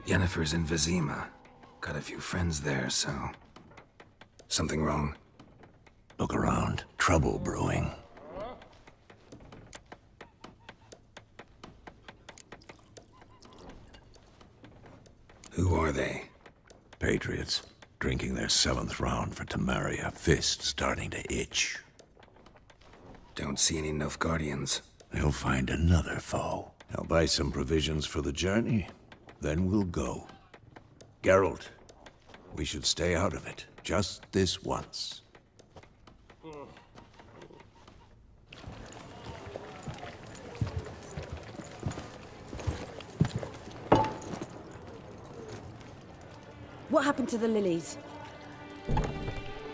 Yennefer's in Vizima. Got a few friends there, so... Something wrong? Look around. Trouble brewing. Who are they? Patriots. Drinking their 7th round for Temeria. Fist starting to itch. Don't see any Nilfgaardians. They'll find another foe. I'll buy some provisions for the journey. Then we'll go. Geralt, we should stay out of it. Just this once. What happened to the lilies?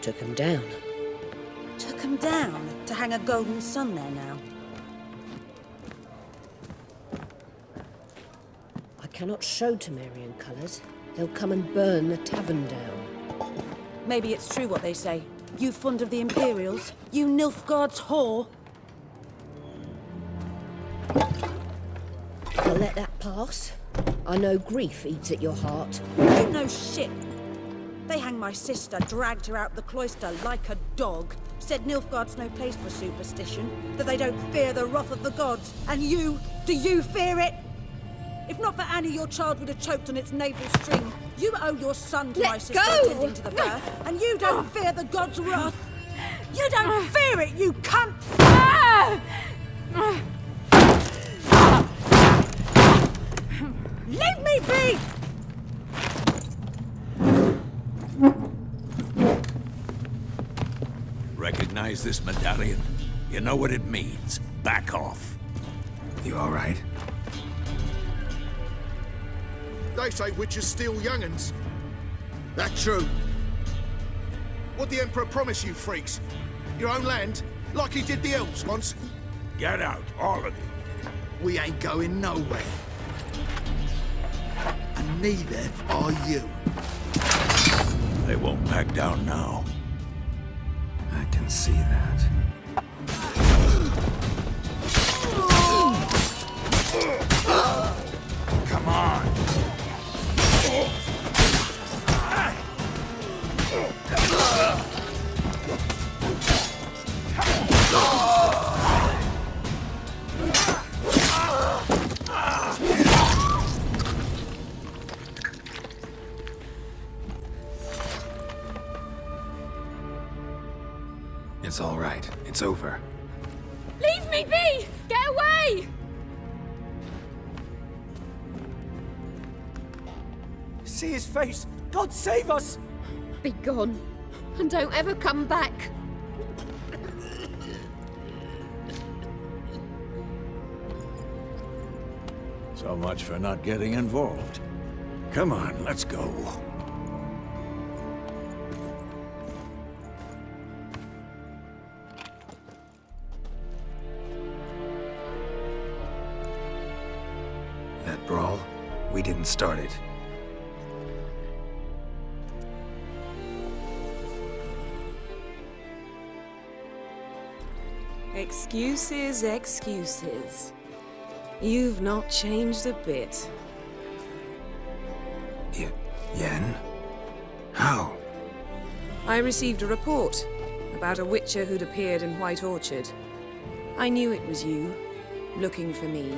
Took them down. Took them down to hang a golden sun there now. I cannot show Temerian colours. They'll come and burn the tavern down. Maybe it's true what they say. You fond of the Imperials? You Nilfgaard's whore? I'll let that pass. I know grief eats at your heart. You know shit. They hanged my sister, dragged her out the cloister like a dog. Said Nilfgaard's no place for superstition, that they don't fear the wrath of the gods. And you, do you fear it? If not for Annie, your child would have choked on its navel string. You owe your son to my sister attending to the birth, and you don't fear the gods' wrath. You don't fear it, you cunt! Leave me be! Recognize this medallion? You know what it means. Back off. You all right? They say witches steal young'uns. That true? What'd the Emperor promise you, freaks? Your own land? Like he did the elves once? Get out, all of you. We ain't going nowhere. And neither are you. They won't back down now. I can see that. Come on. It's all right. It's over. Leave me be! Get away! See his face! God save us! Be gone, and don't ever come back. So much for not getting involved. Come on, let's go. That brawl, we didn't start it. Excuses, excuses. You've not changed a bit. Yen? How? I received a report about a witcher who'd appeared in White Orchard. I knew it was you, looking for me.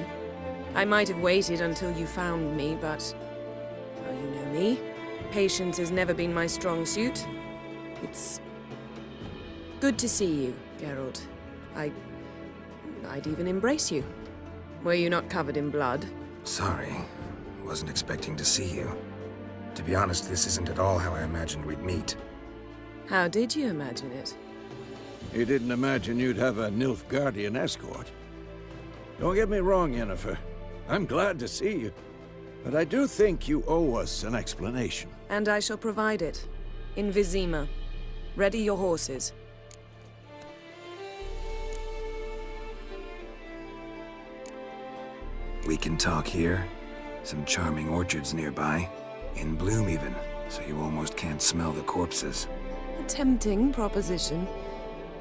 I might have waited until you found me, but... well, you know me. Patience has never been my strong suit. It's... good to see you, Geralt. I'd even embrace you. Were you not covered in blood? Sorry. Wasn't expecting to see you. To be honest, this isn't at all how I imagined we'd meet. How did you imagine it? You didn't imagine you'd have a Nilfgaardian escort. Don't get me wrong, Yennefer. I'm glad to see you. But I do think you owe us an explanation. And I shall provide it. In Vizima. Ready your horses. We can talk here. Some charming orchards nearby. In bloom even, so you almost can't smell the corpses. A tempting proposition.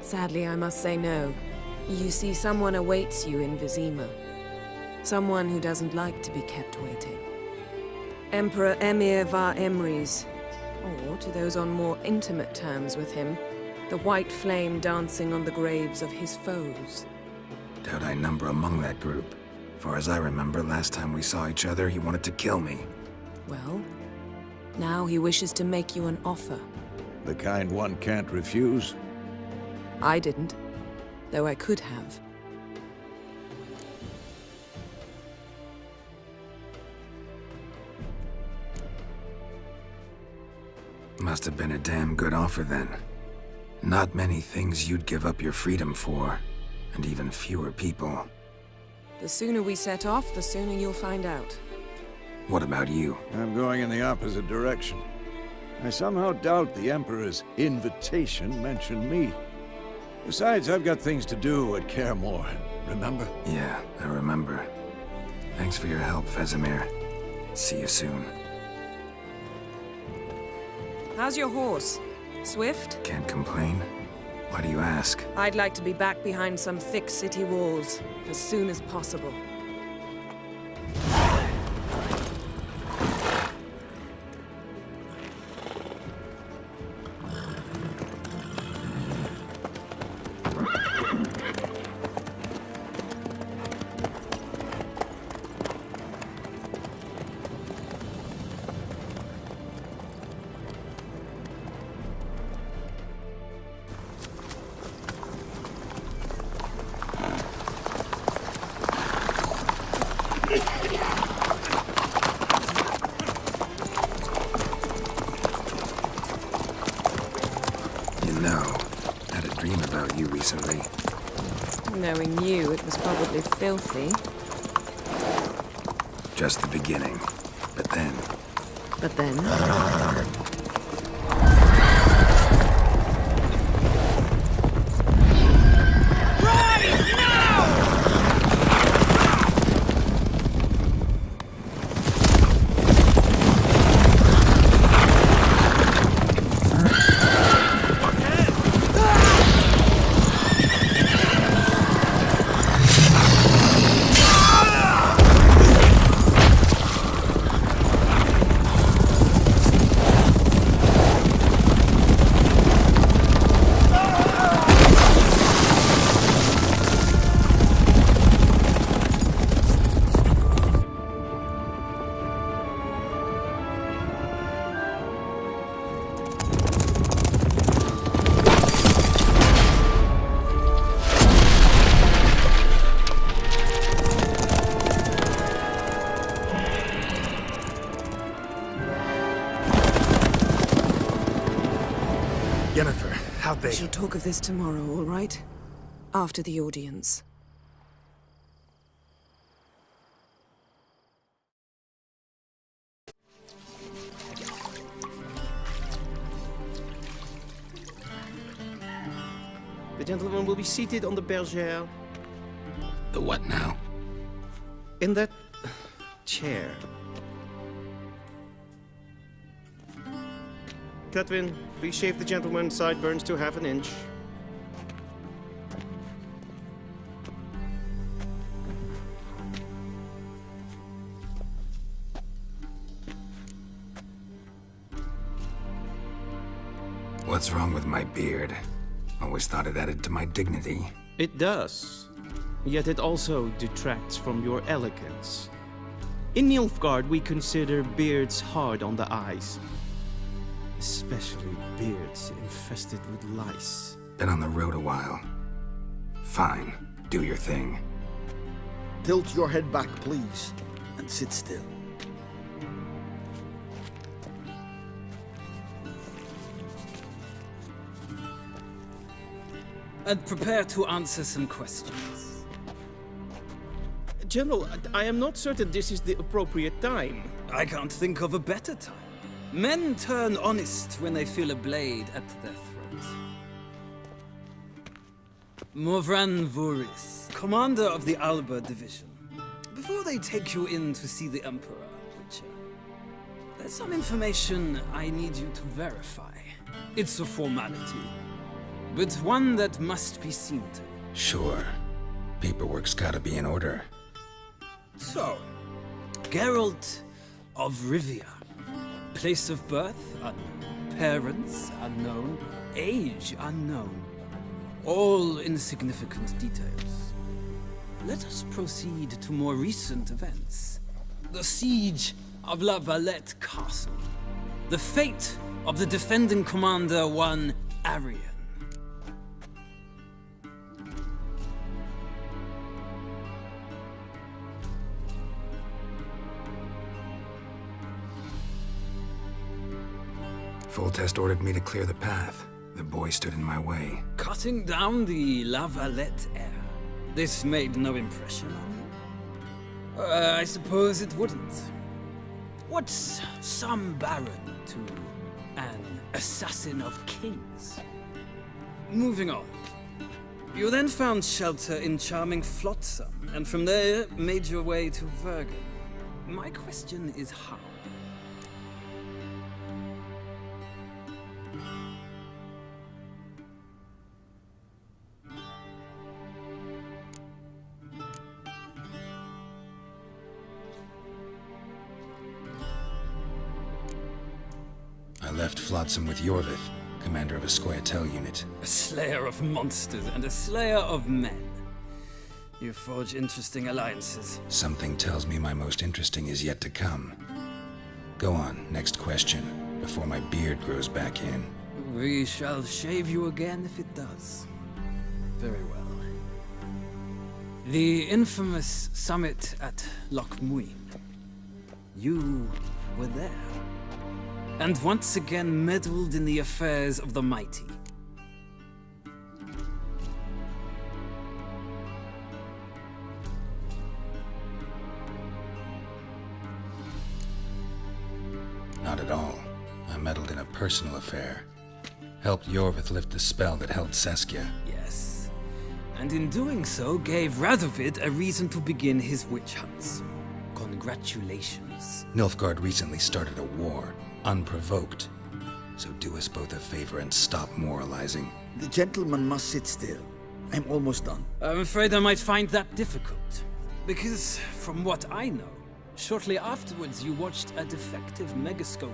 Sadly, I must say no. You see, someone awaits you in Vizima. Someone who doesn't like to be kept waiting. Emperor Emir var Emrys. Or, to those on more intimate terms with him, the white flame dancing on the graves of his foes. Doubt I number among that group. Far as I remember, last time we saw each other, he wanted to kill me. Well, now he wishes to make you an offer. The kind one can't refuse? I didn't, though I could have. Must have been a damn good offer then. Not many things you'd give up your freedom for, and even fewer people. The sooner we set off, the sooner you'll find out. What about you? I'm going in the opposite direction. I somehow doubt the Emperor's invitation mentioned me. Besides, I've got things to do at Kaer Morhen, remember? Yeah, I remember. Thanks for your help, Vesemir. See you soon. How's your horse? Swift? Can't complain. Why do you ask? I'd like to be back behind some thick city walls as soon as possible. Recently. Knowing you, it was probably filthy. Just the beginning. But then... But then? We shall talk of this tomorrow, all right? After the audience. The gentleman will be seated on the bergère. The what now? In that chair. Catwin, please shave the gentleman's sideburns to half an inch. What's wrong with my beard? Always thought it added to my dignity. It does. Yet it also detracts from your elegance. In Nilfgaard, we consider beards hard on the eyes. Especially beards infested with lice. Been on the road a while. Fine, do your thing. Tilt your head back, please, and sit still. And prepare to answer some questions. General, I am not certain this is the appropriate time. I can't think of a better time. Men turn honest when they feel a blade at their throat. Morvran Vuris, commander of the Alba Division. Before they take you in to see the Emperor, Witcher, there's some information I need you to verify. It's a formality, but one that must be seen to. Sure. Paperwork's gotta be in order. So, Geralt of Rivia. Place of birth unknown. Parents unknown. Age unknown. All insignificant details. Let us proceed to more recent events. The siege of La Valette Castle. The fate of the defending commander, one Arian. Foltest ordered me to clear the path. The boy stood in my way. Cutting down the La Valette heir. This made no impression on you? I suppose it wouldn't. What's some baron to an assassin of kings? Moving on. You then found shelter in charming Flotsam, and from there made your way to Vergen. My question is how? I left Flotsam with Yorvith, commander of a Scoia'tael unit. A slayer of monsters and a slayer of men. You forge interesting alliances. Something tells me my most interesting is yet to come. Go on, next question, before my beard grows back in. We shall shave you again if it does. Very well. The infamous summit at Loch Muin. You were there. And once again meddled in the affairs of the mighty. Not at all. I meddled in a personal affair. Helped Yorvith lift the spell that held Saskia. Yes. And in doing so, gave Radovid a reason to begin his witch hunts. Congratulations. Nilfgaard recently started a war. Unprovoked. So do us both a favor and stop moralizing. The gentleman must sit still. I'm almost done. I'm afraid I might find that difficult. Because, from what I know, shortly afterwards you watched a defective megascope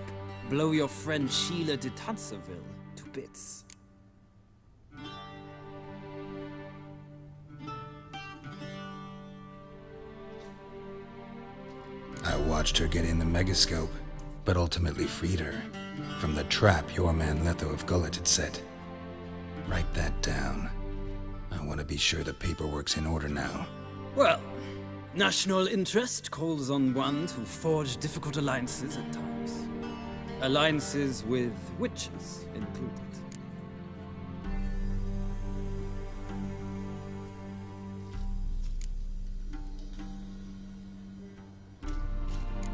blow your friend Sheila de Tanserville to bits. I watched her get in the megascope, but ultimately freed her from the trap your man Letho of Gullet had set. Write that down. I want to be sure the paperwork's in order now. Well, national interest calls on one to forge difficult alliances at times. Alliances with witches included.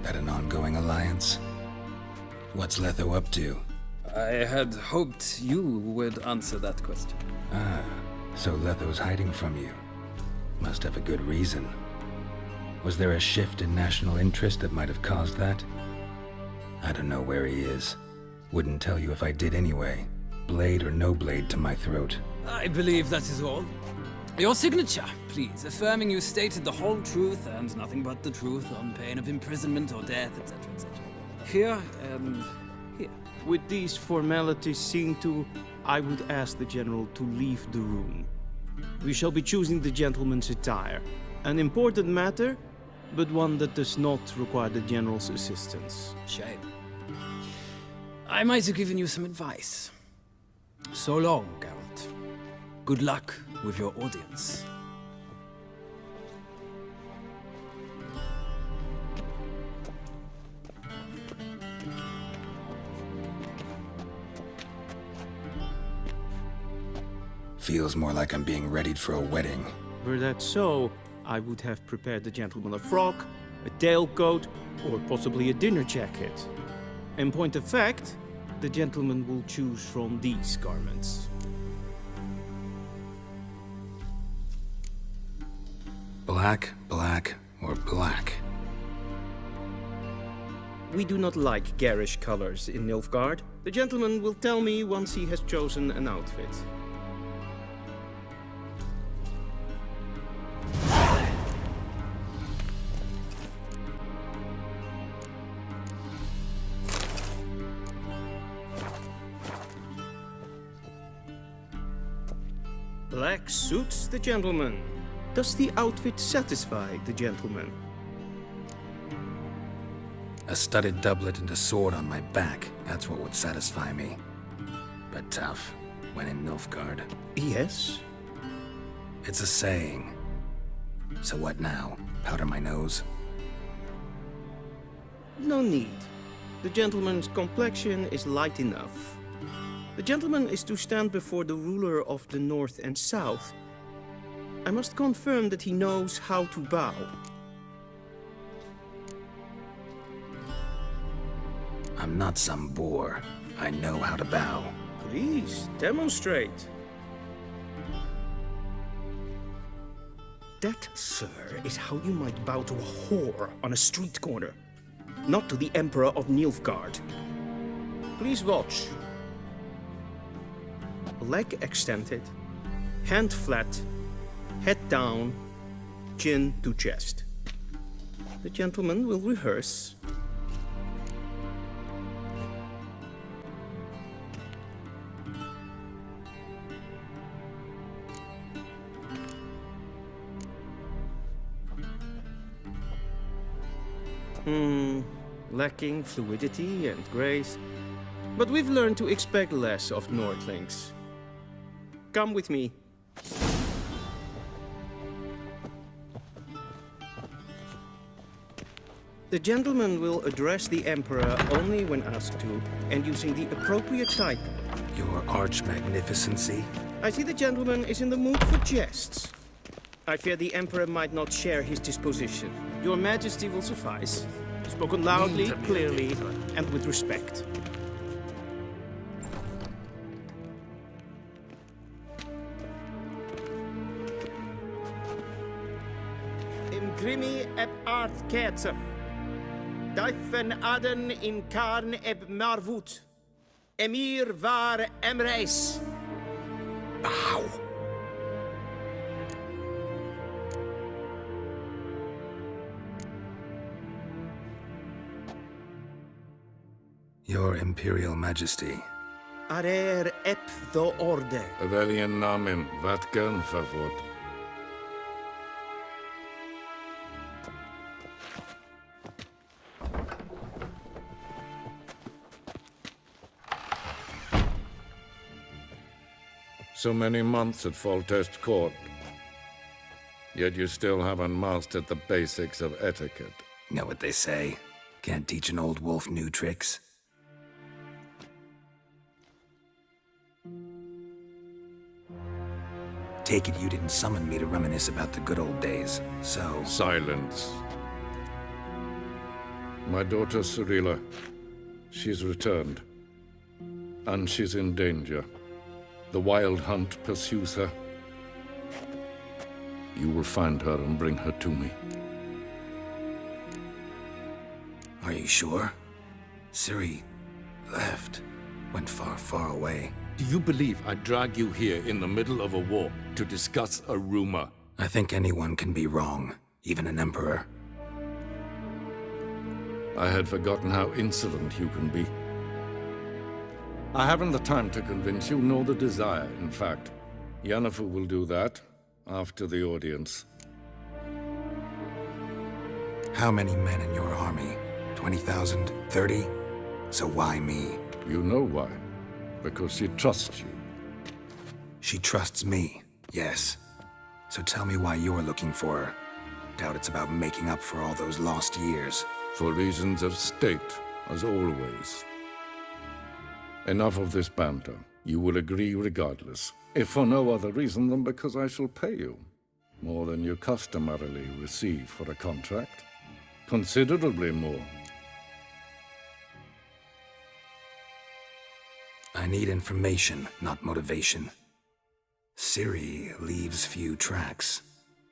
That an ongoing alliance? What's Letho up to? I had hoped you would answer that question. Ah, so Letho's hiding from you. Must have a good reason. Was there a shift in national interest that might have caused that? I don't know where he is. Wouldn't tell you if I did anyway. Blade or no blade to my throat. I believe that is all. Your signature, please, affirming you stated the whole truth and nothing but the truth on pain of imprisonment or death, etc., etc. Here and here. With these formalities seen to, I would ask the General to leave the room. We shall be choosing the gentleman's attire. An important matter, but one that does not require the General's assistance. Shame. I might have given you some advice. So long, Geralt. Good luck with your audience. Feels more like I'm being readied for a wedding. Were that so, I would have prepared the gentleman a frock, a tailcoat, or possibly a dinner jacket. In point of fact, the gentleman will choose from these garments. Black, black, or black? We do not like garish colors in Nilfgaard. The gentleman will tell me once he has chosen an outfit. Black suits the gentleman. Does the outfit satisfy the gentleman? A studded doublet and a sword on my back, that's what would satisfy me. But tough, when in Nilfgaard. Yes? It's a saying. So what now? Powder my nose? No need. The gentleman's complexion is light enough. The gentleman is to stand before the ruler of the North and South. I must confirm that he knows how to bow. I'm not some boor. I know how to bow. Please, demonstrate. That, sir, is how you might bow to a whore on a street corner. Not to the Emperor of Nilfgaard. Please watch. Leg extended, hand flat, head down, chin to chest. The gentleman will rehearse. Lacking fluidity and grace. But we've learned to expect less of Nordlings. Come with me. The gentleman will address the Emperor only when asked to, and using the appropriate title. Your arch-magnificency? I see the gentleman is in the mood for jests. I fear the Emperor might not share his disposition. Your Majesty will suffice. Spoken loudly, clearly, and with respect. Imgrimi eb art ketzer. Duifen aden in karn eb marvoet. Emir var emreis. Bow. Your Imperial Majesty. Arer ep the orde. Weljen namen, wat kan verwoord? So many months at Foltest Court. Yet you still haven't mastered the basics of etiquette. Know what they say? Can't teach an old wolf new tricks. Take it you didn't summon me to reminisce about the good old days, so... Silence. My daughter Cyrilla, she's returned. And she's in danger. The Wild Hunt pursues her. You will find her and bring her to me. Are you sure? Ciri left. Went far, far away. Do you believe I'd drag you here in the middle of a war to discuss a rumor? I think anyone can be wrong, even an emperor. I had forgotten how insolent you can be. I haven't the time to convince you, nor the desire, in fact. Yennefer will do that after the audience. How many men in your army? 20,000? 30? So why me? You know why. Because she trusts you. She trusts me, yes. So tell me why you're looking for her. Doubt it's about making up for all those lost years. For reasons of state, as always. Enough of this banter. You will agree regardless. If for no other reason than because I shall pay you. More than you customarily receive for a contract. Considerably more. I need information, not motivation. Ciri leaves few tracks.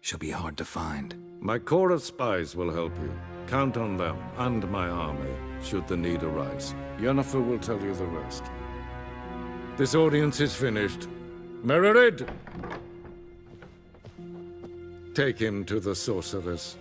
She'll be hard to find. My corps of spies will help you. Count on them, and my army, should the need arise. Yennefer will tell you the rest. This audience is finished. Mererid! Take him to the sorceress.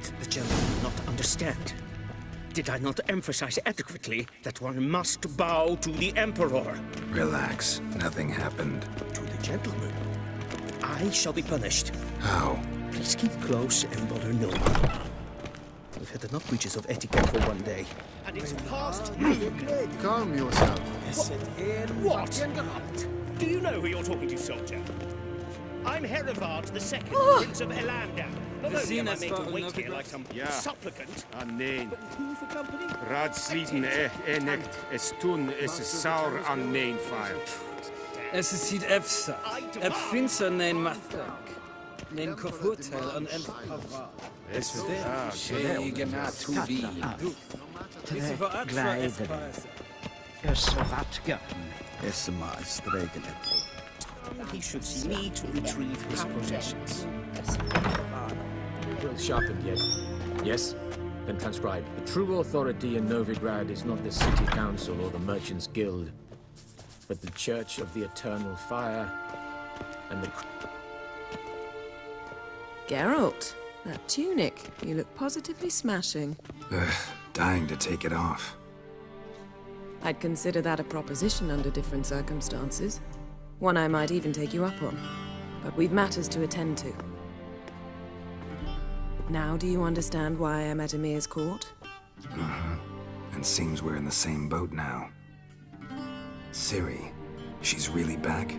the gentleman not understand? Did I not emphasize adequately that one must bow to the Emperor? Relax. Nothing happened. To the gentleman. I shall be punished. How? Please keep close and bother no one. We've had enough breaches of etiquette for one day. And it's past you. Calm yourself. What? Do you know who you're talking to, soldier? I'm Herivard II, Prince of Elander. Not only am I made to wait here like some supplicant, Anneen. but who for company? Raadsliden enecht es tun es saur anneen fire. Es ziet efsa. Ep finser nein mathak. Nein kofurtel an Empire. Es Schwegena tuvi. Gleideren. Vatga. Esma stregene. He should see me to retrieve his possessions. Well sharpened yet. Yes? Then transcribe. The true authority in Novigrad is not the city council or the merchants' guild, but the Church of the Eternal Fire and the... Geralt, that tunic. You look positively smashing. Dying to take it off. I'd consider that a proposition under different circumstances. One I might even take you up on. But we've matters to attend to. Now do you understand why I'm at Emir's court? Uh-huh. And seems we're in the same boat now. Ciri, she's really back?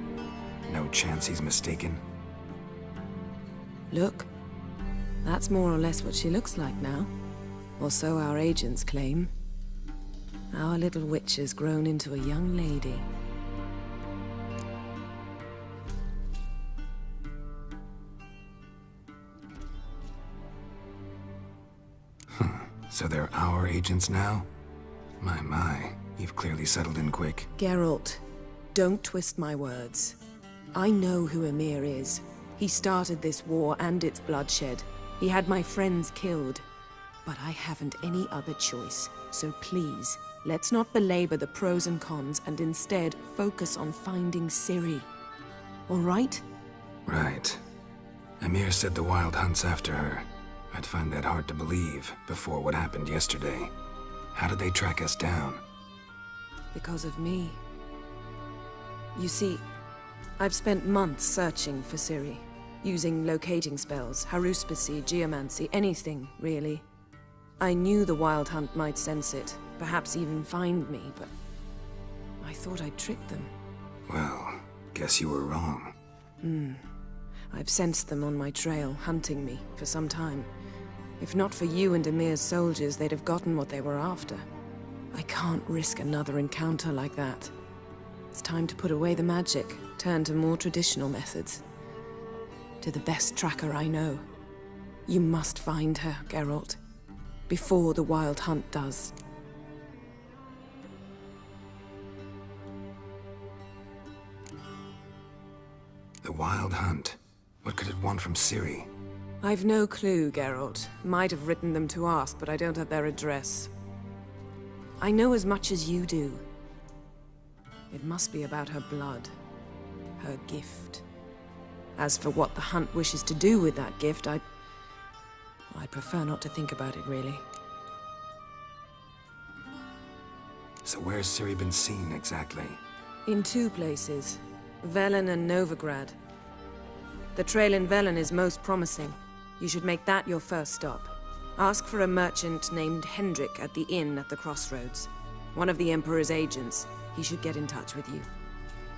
No chance he's mistaken? Look. That's more or less what she looks like now. Or so our agents claim. Our little witch has grown into a young lady. So they're our agents now? My, you've clearly settled in quick. Geralt, don't twist my words. I know who Emir is. He started this war and its bloodshed. He had my friends killed. But I haven't any other choice. So please, let's not belabor the pros and cons and instead focus on finding Ciri. All right? Right. Emir said the Wild Hunt's after her. I'd find that hard to believe before what happened yesterday. How did they track us down? Because of me. You see, I've spent months searching for Ciri, using locating spells, haruspicy, geomancy, anything, really. I knew the Wild Hunt might sense it, perhaps even find me, but I thought I'd tricked them. Well, guess you were wrong. I've sensed them on my trail, hunting me, for some time. If not for you and Emir's soldiers, they'd have gotten what they were after. I can't risk another encounter like that. It's time to put away the magic, turn to more traditional methods. To the best tracker I know. You must find her, Geralt. Before the Wild Hunt does. The Wild Hunt? What could it want from Ciri? I've no clue, Geralt. Might have written them to ask, but I don't have their address. I know as much as you do. It must be about her blood. Her gift. As for what the Hunt wishes to do with that gift, I'd prefer not to think about it, really. So where's Ciri been seen, exactly? In two places. Velen and Novigrad. The trail in Velen is most promising. You should make that your first stop. Ask for a merchant named Hendrik at the inn at the crossroads. One of the Emperor's agents. He should get in touch with you.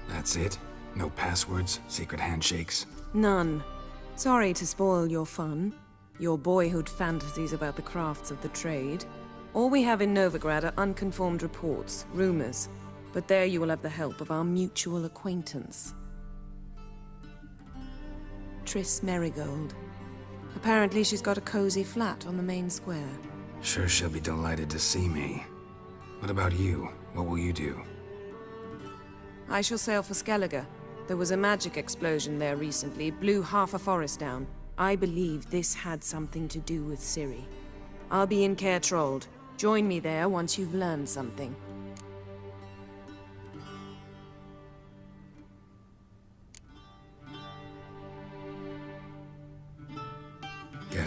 That's it? No passwords? Secret handshakes? None. Sorry to spoil your fun. Your boyhood fantasies about the crafts of the trade. All we have in Novigrad are unconformed reports, rumors. But there you will have the help of our mutual acquaintance. Triss Merigold. Apparently she's got a cozy flat on the main square. Sure she'll be delighted to see me. What about you? What will you do? I shall sail for Skellige. There was a magic explosion there recently, blew half a forest down. I believe this had something to do with Ciri. I'll be in Caer Trold. Join me there once you've learned something.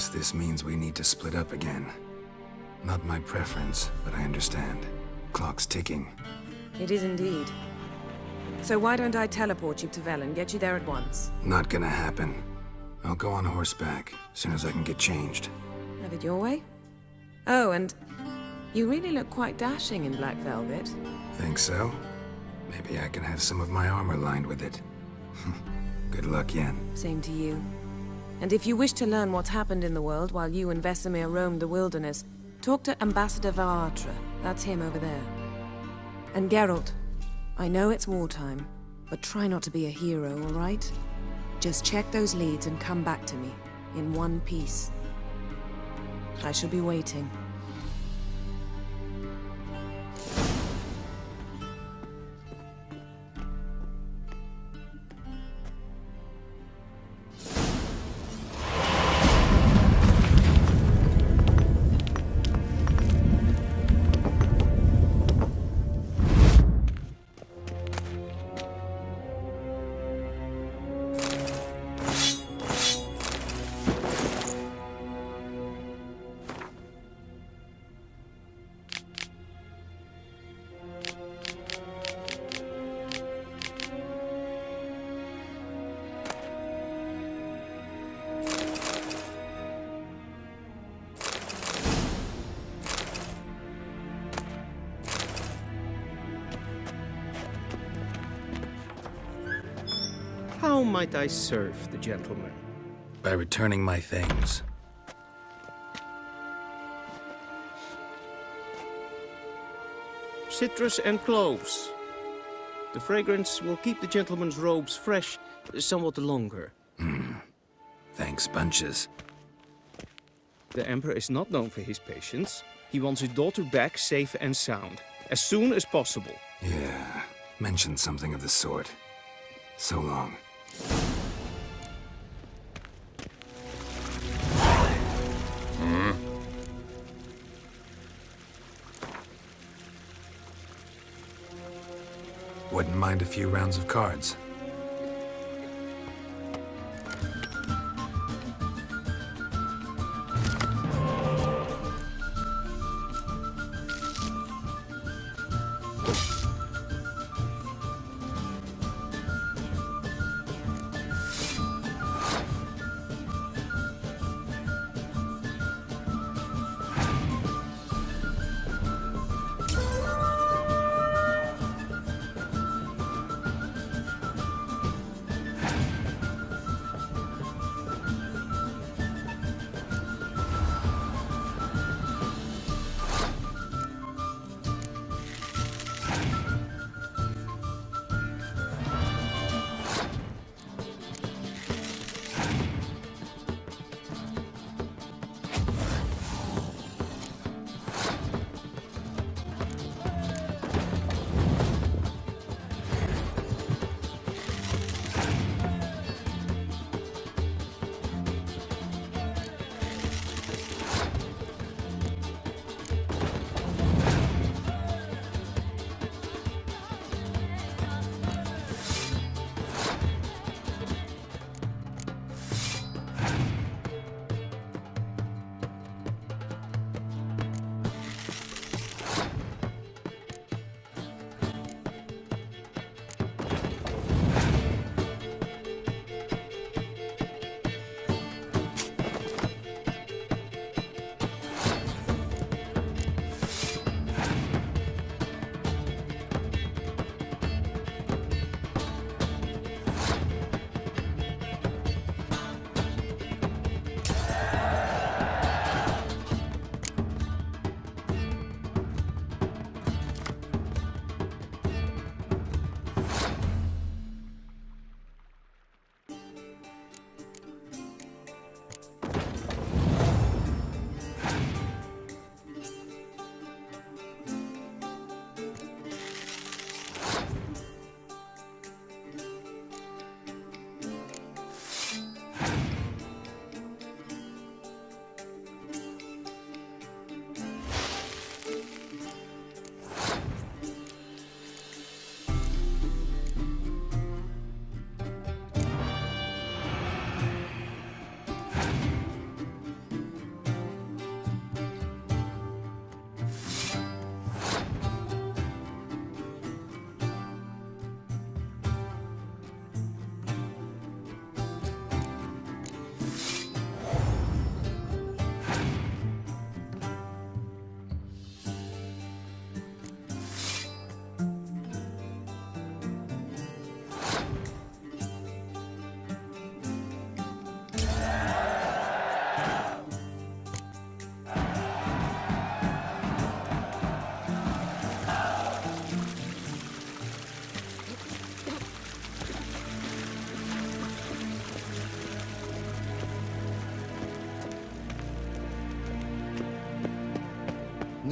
Guess this means we need to split up again. Not my preference, but I understand. Clock's ticking. It is indeed. So why don't I teleport you to Velen, get you there at once? Not gonna happen. I'll go on horseback, as soon as I can get changed. Have it your way? Oh, and you really look quite dashing in black velvet. Think so? Maybe I can have some of my armor lined with it. Good luck, Yen. Same to you. And if you wish to learn what's happened in the world while you and Vesemir roamed the wilderness, talk to Ambassador Varatra. That's him over there. And Geralt, I know it's wartime, but try not to be a hero, all right? Just check those leads and come back to me, in one piece. I shall be waiting. How might I serve the gentleman? By returning my things. Citrus and cloves. The fragrance will keep the gentleman's robes fresh somewhat longer. Thanks, bunches. The Emperor is not known for his patience. He wants his daughter back safe and sound, as soon as possible. Yeah, mentioned something of the sort. So long. Wouldn't mind a few rounds of cards.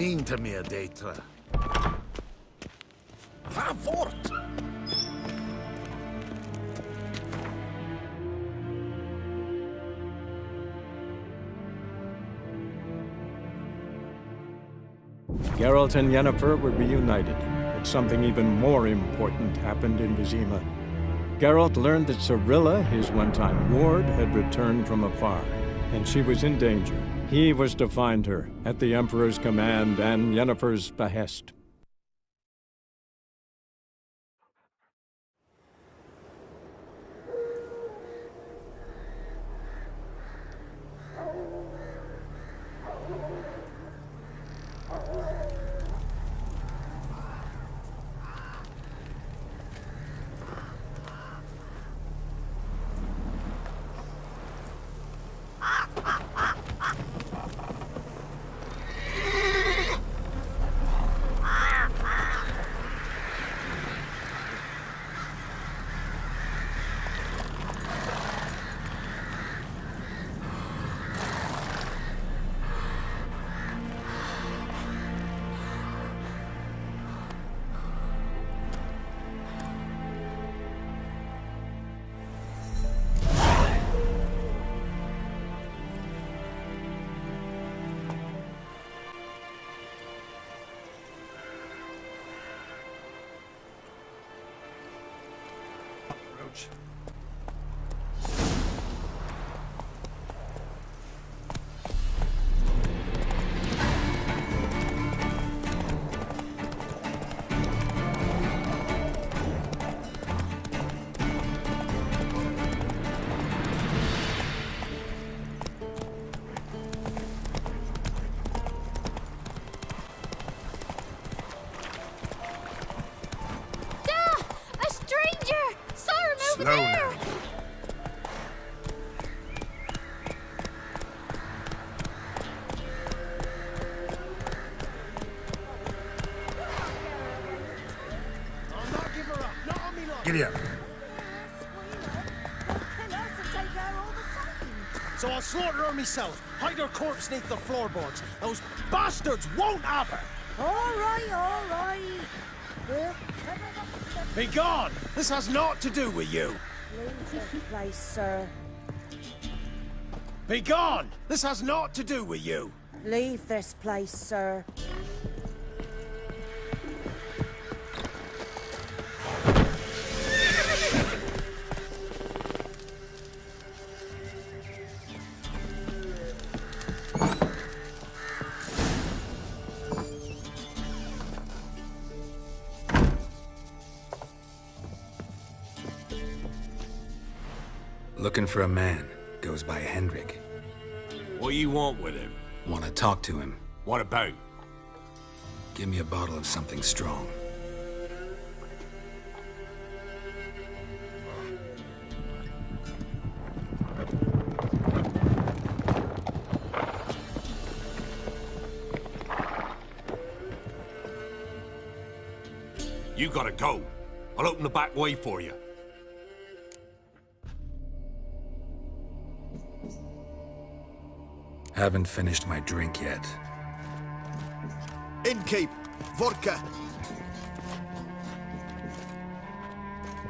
Ninta mir detra. Va fort! Geralt and Yennefer were reunited, but something even more important happened in Vizima. Geralt learned that Cirilla, his one-time ward, had returned from afar, and she was in danger. He was to find her, at the Emperor's command and Yennefer's behest. Slow now. Giddy up. So I'll slaughter her myself, hide her corpse beneath the floorboards. Those bastards won't have her! All right, all right. We'll Be gone! This has naught to do with you. leave this place, sir. Be gone! This has naught to do with you. Leave this place, sir. Looking for a man. Goes by Hendrik. What do you want with him? Want to talk to him. What about? Give me a bottle of something strong. You gotta go. I'll open the back way for you. Haven't finished my drink yet. Innkeep, vodka.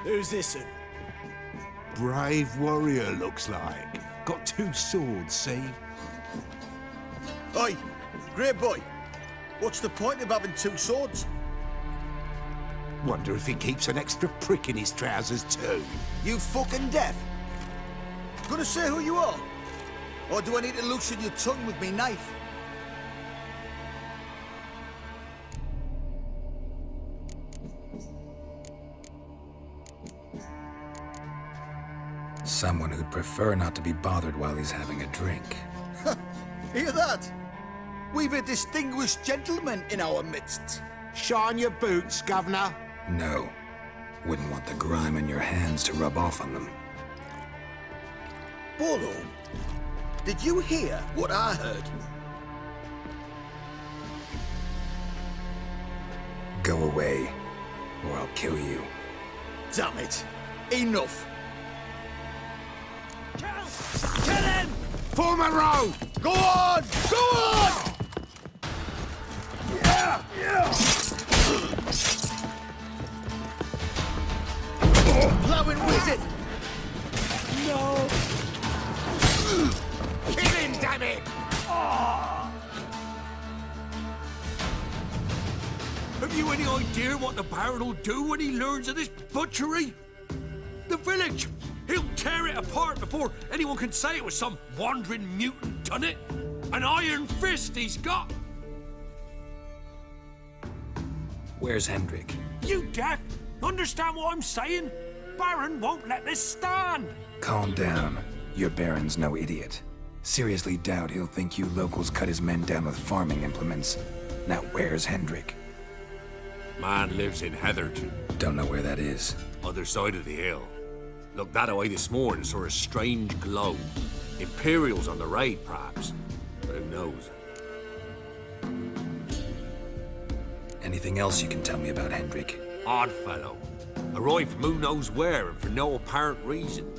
Who's this? Brave warrior, looks like. Got 2 swords, see? Oi, great boy. What's the point of having 2 swords? Wonder if he keeps an extra prick in his trousers too. You fucking deaf? Gonna say who you are? Or do I need to loosen your tongue with me knife? Someone who'd prefer not to be bothered while he's having a drink. Hear that? We've a distinguished gentleman in our midst. Shine your boots, governor. No. Wouldn't want the grime in your hands to rub off on them. Bolo, did you hear what I heard? Go away, or I'll kill you. Damn it. Enough. Kill him! Form a row! Go on! Go on! Blowing wizard! No! Kill him, damn it! Have you any idea what the Baron will do when he learns of this butchery? The village! He'll tear it apart before anyone can say it was some wandering mutant done it. An iron fist he's got! Where's Hendrik? You deaf? Understand what I'm saying? Baron won't let this stand! Calm down. Your Baron's no idiot. Seriously doubt he'll think you locals cut his men down with farming implements. Now where's Hendrik? Man lives in Heatherton. Don't know where that is. Other side of the hill. Looked that away this morning, saw a strange glow. Imperials on the raid, perhaps. But who knows? Anything else you can tell me about Hendrik? Odd fellow. Arrived from who knows where and for no apparent reason.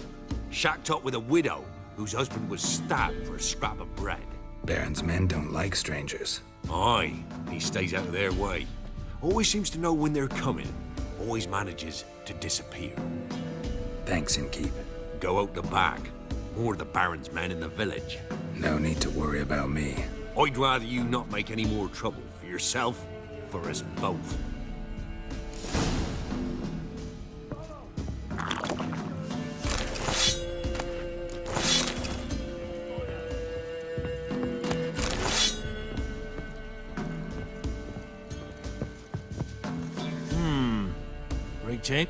Shacked up with a widow whose husband was stabbed for a scrap of bread. Baron's men don't like strangers. Aye, he stays out of their way. Always seems to know when they're coming. Always manages to disappear. Thanks, Innkeep. Go out the back. More of the Baron's men in the village. No need to worry about me. I'd rather you not make any more trouble for yourself, for us both. Right, Jane?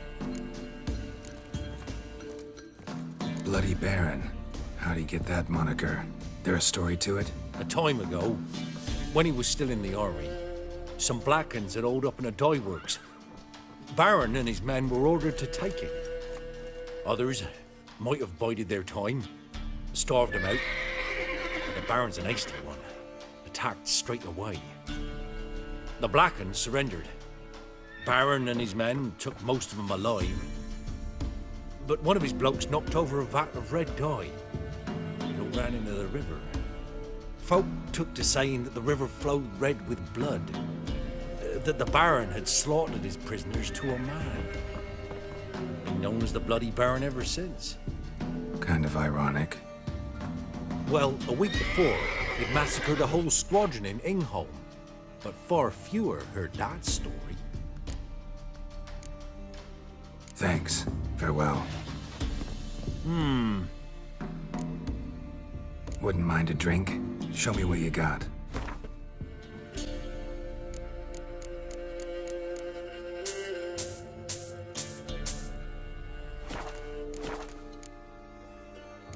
Bloody Baron. How'd he get that moniker? There a story to it? A time ago, when he was still in the army, some Blackens had holed up in a dye works. Baron and his men were ordered to take it. Others might have bided their time, starved him out. But the Baron's an hasty one, attacked straight away. The Blackens surrendered. Baron and his men took most of them alive. But one of his blokes knocked over a vat of red dye. It ran into the river. Folk took to saying that the river flowed red with blood. That the Baron had slaughtered his prisoners to a man. Been known as the Bloody Baron ever since. Kind of ironic. Well, a week before, he'd massacred a whole squadron in Ingholm. But far fewer heard that story. Thanks. Farewell. Wouldn't mind a drink? Show me what you got.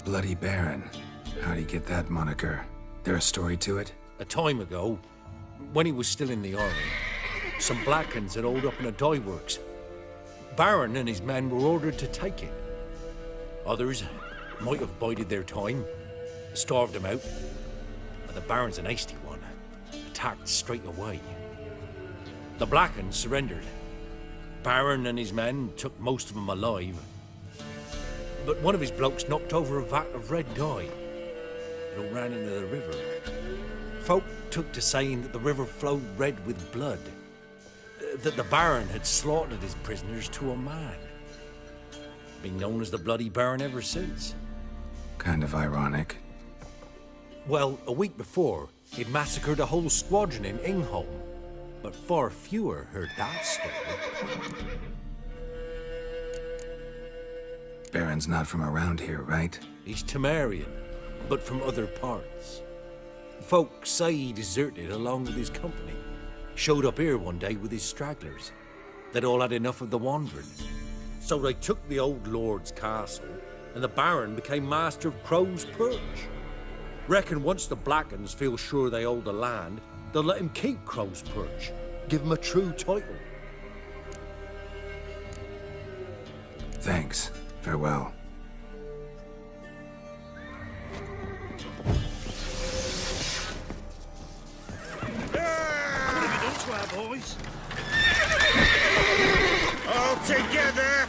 Bloody Baron. How'd he get that moniker? There a story to it? A time ago, when he was still in the army, some Blackens had holed up in a dye works. Baron and his men were ordered to take it. Others might have bided their time, starved him out. But the Baron's an hasty one, attacked straight away. The Blackens surrendered. Baron and his men took most of them alive. But one of his blokes knocked over a vat of red dye. It all ran into the river. Folk took to saying that the river flowed red with blood. That the Baron had slaughtered his prisoners to a man. Been known as the Bloody Baron ever since. Kind of ironic. Well, a week before, he'd massacred a whole squadron in Ingholm. But far fewer heard that story. Baron's not from around here, right? He's Temerian, but from other parts. Folk say he deserted along with his company. Showed up here one day with his stragglers. They'd all had enough of the wandering. So they took the old lord's castle, and the Baron became master of Crow's Perch. Reckon once the Blackens feel sure they hold the land, they'll let him keep Crow's Perch. Give him a true title. Thanks. Farewell. Boys. All together.